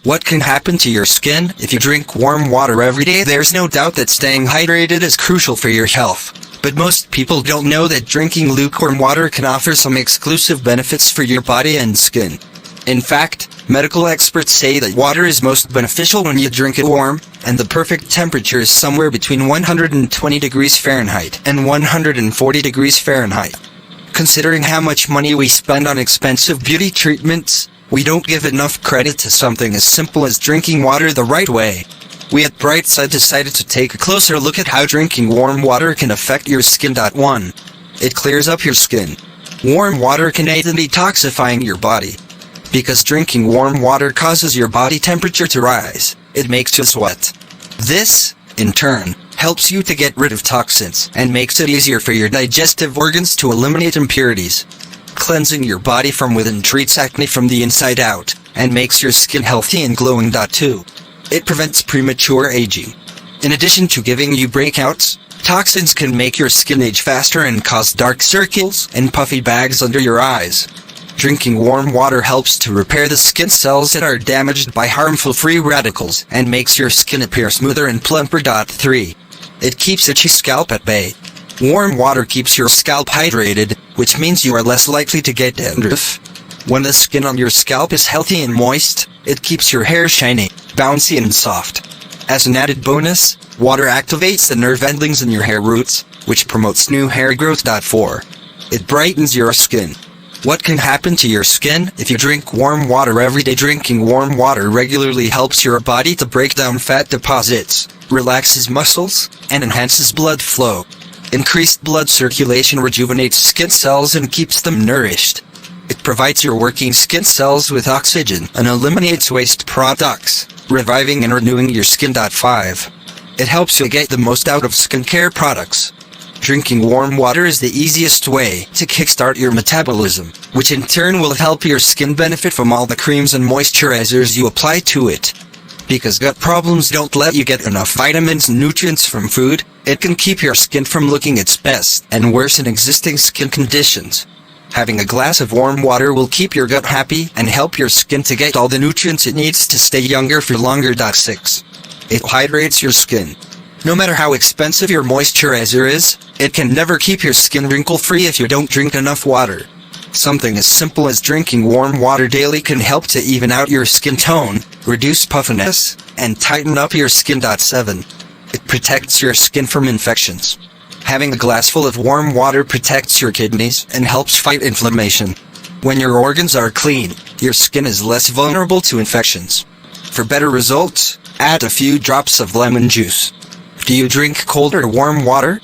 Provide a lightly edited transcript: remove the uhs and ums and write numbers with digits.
What can happen to your skin if you drink warm water every day? There's no doubt that staying hydrated is crucial for your health. But most people don't know that drinking lukewarm water can offer some exclusive benefits for your body and skin. In fact, medical experts say that water is most beneficial when you drink it warm, and the perfect temperature is somewhere between 120 degrees Fahrenheit and 140 degrees Fahrenheit. Considering how much money we spend on expensive beauty treatments, we don't give enough credit to something as simple as drinking water the right way. We at Brightside decided to take a closer look at how drinking warm water can affect your skin. 1. It clears up your skin. Warm water can aid in detoxifying your body. Because drinking warm water causes your body temperature to rise, it makes you sweat. This, in turn, helps you to get rid of toxins and makes it easier for your digestive organs to eliminate impurities. Cleansing your body from within treats acne from the inside out, and makes your skin healthy and glowing. 2. It prevents premature aging. In addition to giving you breakouts, toxins can make your skin age faster and cause dark circles and puffy bags under your eyes. Drinking warm water helps to repair the skin cells that are damaged by harmful free radicals and makes your skin appear smoother and plumper. 3. It keeps itchy scalp at bay. Warm water keeps your scalp hydrated, which means you are less likely to get dandruff. When the skin on your scalp is healthy and moist, it keeps your hair shiny, bouncy and soft. As an added bonus, water activates the nerve endings in your hair roots, which promotes new hair growth. 4. It brightens your skin. What can happen to your skin if you drink warm water every day? Drinking warm water regularly helps your body to break down fat deposits, relaxes muscles, and enhances blood flow. Increased blood circulation rejuvenates skin cells and keeps them nourished. It provides your working skin cells with oxygen and eliminates waste products, reviving and renewing your skin. 5. It helps you get the most out of skincare products. Drinking warm water is the easiest way to kickstart your metabolism, which in turn will help your skin benefit from all the creams and moisturizers you apply to it. Because gut problems don't let you get enough vitamins and nutrients from food, it can keep your skin from looking its best and worsen existing skin conditions. Having a glass of warm water will keep your gut happy and help your skin to get all the nutrients it needs to stay younger for longer. 6. It hydrates your skin. No matter how expensive your moisturizer is, it can never keep your skin wrinkle-free if you don't drink enough water. Something as simple as drinking warm water daily can help to even out your skin tone, reduce puffiness, and tighten up your skin. 7. It protects your skin from infections. Having a glass full of warm water protects your kidneys and helps fight inflammation. When your organs are clean, your skin is less vulnerable to infections. For better results, add a few drops of lemon juice. Do you drink cold or warm water?